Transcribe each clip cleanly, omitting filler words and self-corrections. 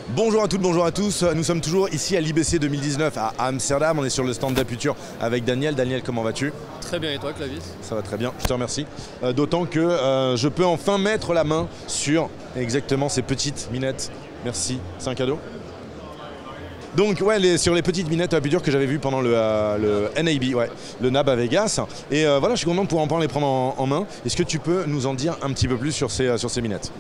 Bonjour à toutes, bonjour à tous. Nous sommes toujours ici à l'IBC 2019 à Amsterdam. On est sur le stand d'Aputure avec Daniel. Daniel, comment vas-tu? Très bien, et toi, Clavis? Ça va très bien, je te remercie. D'autant que je peux enfin mettre la main sur exactement ces petites minettes. Merci, c'est un cadeau. Donc ouais, sur les petites minettes Aputure que j'avais vues pendant le NAB, ouais, le NAB à Vegas. Et voilà, je suis content de pouvoir les prendre en main. Est-ce que tu peux nous en dire un petit peu plus sur ces minettes?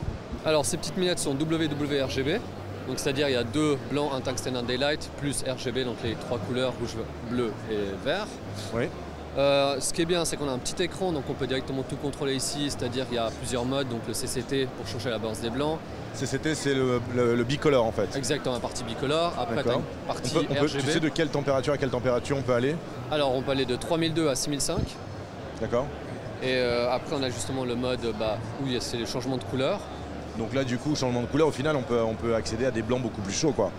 Alors ces petites minettes sont WWRGB. Donc c'est-à-dire il y a deux blancs, un tungsten, un daylight, plus RGB, donc les trois couleurs, rouge, bleu et vert. Oui. Ce qui est bien, c'est qu'on a un petit écran, donc on peut directement tout contrôler ici, c'est-à-dire qu'il y a plusieurs modes, donc le CCT pour changer la bounce des blancs. CCT, c'est le bicolore en fait. Exactement, la partie bicolore. Après, tu as une partie RGB. Tu sais de quelle température à quelle température on peut aller? Alors on peut aller de 3002 à 6005. D'accord. Et après on a justement le mode où c'est le changement de couleur. Donc là du coup, changement de couleur, au final on peut accéder à des blancs beaucoup plus chauds quoi.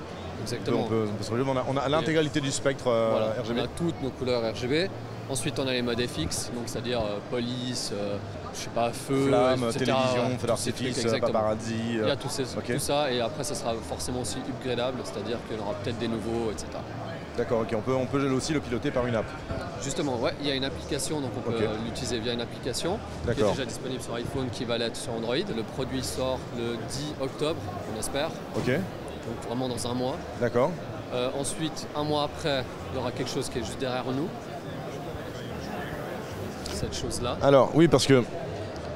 Exactement. On a l'intégralité du spectre voilà, RGB. On a toutes nos couleurs RGB. Ensuite on a les modes FX, donc c'est-à-dire police, je sais pas, feu, flamme, etc. télévision, feu d'artifice, paparazzi. Il y a tout ça et après ça sera forcément aussi upgradable, c'est-à-dire qu'il y aura peut-être des nouveaux, etc. D'accord, ok, on peut aussi le piloter par une app. Justement, ouais, il y a une application, donc on peut l'utiliser via une application qui est déjà disponible sur iPhone, qui va l'être sur Android. Le produit sort le 10 octobre, on espère. Ok. Donc vraiment dans un mois. D'accord. Ensuite, un mois après, il y aura quelque chose qui est juste derrière nous. Cette chose-là. Alors, oui, parce que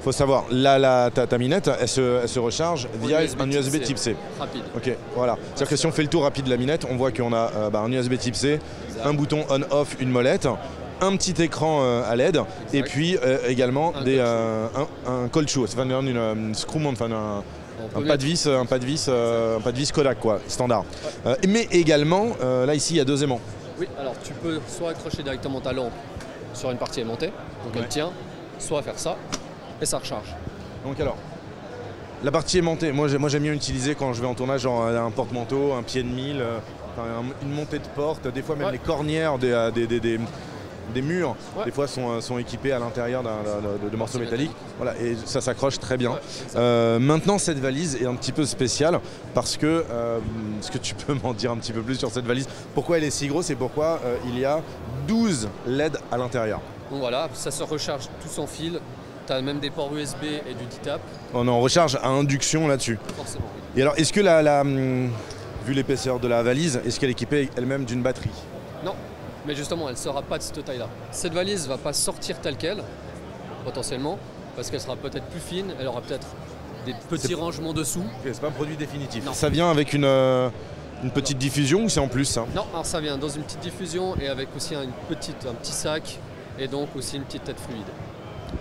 faut savoir, là, ta minette, elle se recharge via un USB type C. Rapide. Ok, voilà. C'est-à-dire que si on fait le tour rapide de la minette, on voit qu'on a un USB type C, un bouton on-off, une molette, un petit écran à LED, et puis également un cold shoe, c'est une screw mount, un pas de vis Kodak quoi, standard. Ouais. Mais également, là ici il y a deux aimants. Oui, alors tu peux soit accrocher directement ta lampe sur une partie aimantée, donc elle tient, soit faire ça, et ça recharge. Donc alors, la partie aimantée, moi j'aime bien utiliser quand je vais en tournage, genre un porte-manteau, un pied de mille, une montée de porte, des fois même les cornières des murs, des fois sont équipés à l'intérieur de morceaux métalliques. Voilà, et ça s'accroche très bien. Maintenant, cette valise est un petit peu spéciale parce que, est-ce que tu peux m'en dire un petit peu plus sur cette valise? Pourquoi elle est si grosse et pourquoi il y a 12 LED à l'intérieur? Donc voilà, ça se recharge tout sans fil. Tu as même des ports USB et du DTAP. On est en recharge à induction là-dessus. Forcément. Oui. Et alors, est-ce que vu l'épaisseur de la valise, est-ce qu'elle est équipée elle-même d'une batterie? Non. Mais justement, elle ne sera pas de cette taille-là. Cette valise ne va pas sortir telle qu'elle, potentiellement, parce qu'elle sera peut-être plus fine, elle aura peut-être des petits rangements dessous. Okay, c'est pas un produit définitif. Non. Ça vient avec une petite diffusion ou c'est en plus ça? Non, alors ça vient dans une petite diffusion et avec aussi un petit sac et donc aussi une petite tête fluide.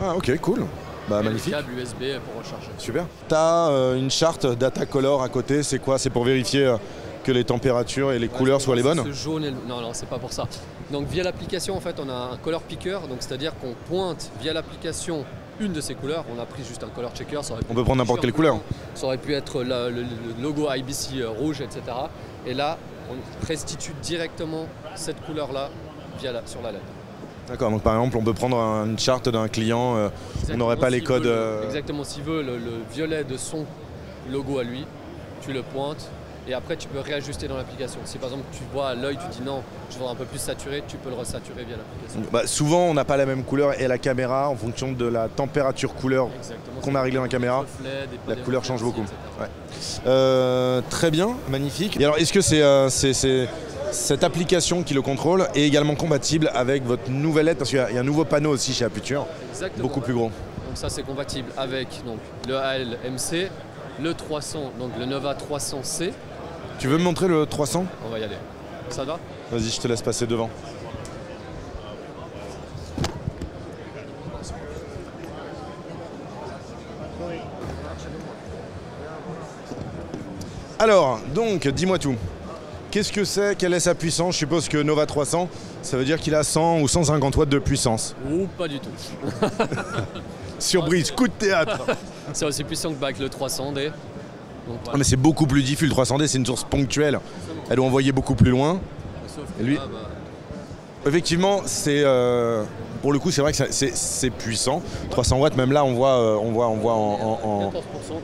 Ah ok, cool. Bah, magnifique. Un câble USB pour recharger. Super. Tu as une charte data color à côté, c'est quoi? C'est pour vérifier que les températures et les couleurs soient les bonnes? Ce jaune et non, c'est pas pour ça. Donc via l'application, en fait, on a un color picker, donc c'est-à-dire qu'on pointe via l'application une de ces couleurs. On a pris juste un color checker. On peut prendre n'importe quelle couleur. Ça aurait pu être le logo IBC rouge, etc. Et là, on restitue directement cette couleur-là sur la LED. D'accord, donc par exemple, on peut prendre une charte d'un client, on n'aurait pas les codes... Exactement, s'il veut le violet de son logo à lui, tu le pointes. Et après, tu peux réajuster dans l'application. Si par exemple tu vois à l'œil, tu dis non, je voudrais un peu plus saturé, tu peux le resaturer via l'application. Bah, souvent, on n'a pas la même couleur et la caméra, en fonction de la température couleur qu'on a réglée dans la caméra, la couleur change beaucoup. Ouais. Très bien, magnifique. Et alors, est-ce que c'est cette application qui le contrôle est également compatible avec votre nouvelle LED? Parce qu'il y a un nouveau panneau aussi chez Aputure, beaucoup plus gros. Donc ça, c'est compatible avec le AL-MC, le 300, donc le Nova 300C. Tu veux me montrer le 300? On va y aller. Ça va? Vas-y, je te laisse passer devant. Alors, donc, dis-moi tout. Qu'est-ce que c'est? Quelle est sa puissance? Je suppose que Nova 300, ça veut dire qu'il a 100 ou 150 watts de puissance. Ou pas du tout. Surprise, coup de théâtre. C'est aussi puissant que le 300D. Donc, voilà. Ah, mais c'est beaucoup plus diffus. Le 300D, c'est une source ponctuelle. Elle doit envoyer beaucoup plus loin. Sauf et lui... effectivement, c'est pour le coup, c'est vrai que c'est puissant. 300 watts, même là, on voit en 14%, quoi.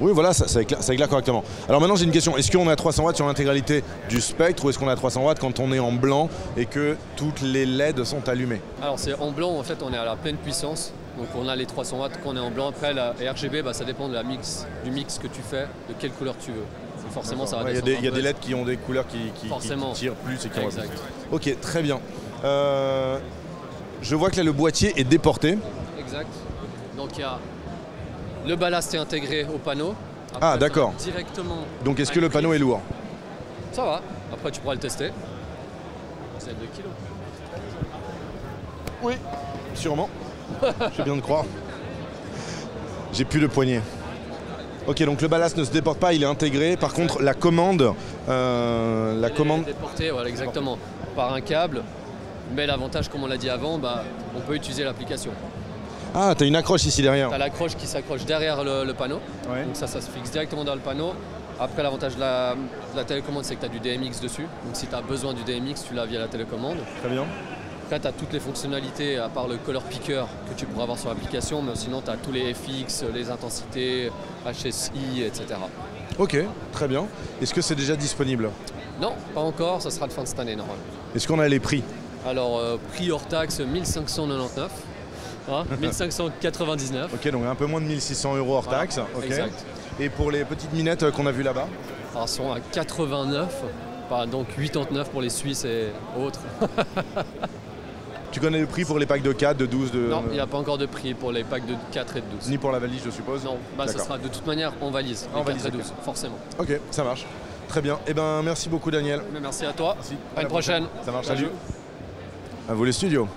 Oui, voilà, ça éclaire correctement. Alors maintenant, j'ai une question. Est-ce qu'on a 300 watts sur l'intégralité du spectre ou est-ce qu'on a 300 watts quand on est en blanc et que toutes les LED sont allumées? Alors c'est en blanc, en fait, on est à la pleine puissance. Donc on a les 300 watts quand on est en blanc. Après, la RGB, ça dépend du mix que tu fais, de quelle couleur tu veux. Donc, forcément, ça va descendre. Il y a des LED qui ont des couleurs qui tirent plus et qui exact. Ok, très bien. Je vois que là, le boîtier est déporté. Exact. Donc il y a le ballast est intégré au panneau. Après, ah, d'accord. Directement. Donc est-ce que le panneau est lourd? Ça va. Après, tu pourras le tester. C'est 2 kilos. Oui, sûrement. Je viens de croire. J'ai plus de poignet. Ok, donc le ballast ne se déporte pas, il est intégré. Par contre, la commande... est déportée, voilà, exactement. Par un câble. Mais l'avantage, comme on l'a dit avant, on peut utiliser l'application. Ah, t'as une accroche ici derrière. T'as l'accroche qui s'accroche derrière le panneau. Ouais. Donc ça se fixe directement dans le panneau. Après, l'avantage de la télécommande, c'est que tu as du DMX dessus. Donc si tu as besoin du DMX, tu l'as via la télécommande. Très bien. Après, tu as toutes les fonctionnalités, à part le color picker que tu pourras avoir sur l'application. Mais sinon, tu as tous les FX, les intensités, HSI, etc. Ok, très bien. Est-ce que c'est déjà disponible? Non, pas encore. Ça sera de fin de cette année, normalement. Est-ce qu'on a les prix? Alors, prix hors taxe, 1599. 1599. Ok, donc un peu moins de 1600 € hors taxe. Okay. Exact. Et pour les petites minettes qu'on a vues là-bas? Alors, elles sont à 89, donc 89 pour les Suisses et autres. Tu connais le prix pour les packs de 4, de 12 de... Non, il n'y a pas encore de prix pour les packs de 4 et de 12. Ni pour la valise, je suppose? Non, ça sera de toute manière en valise, en valise 4 et 12, forcément. Ok, ça marche. Très bien. Eh ben, merci beaucoup, Daniel. Mais merci à toi. Merci. À une prochaine. Ça marche. Salut. À vous les studios.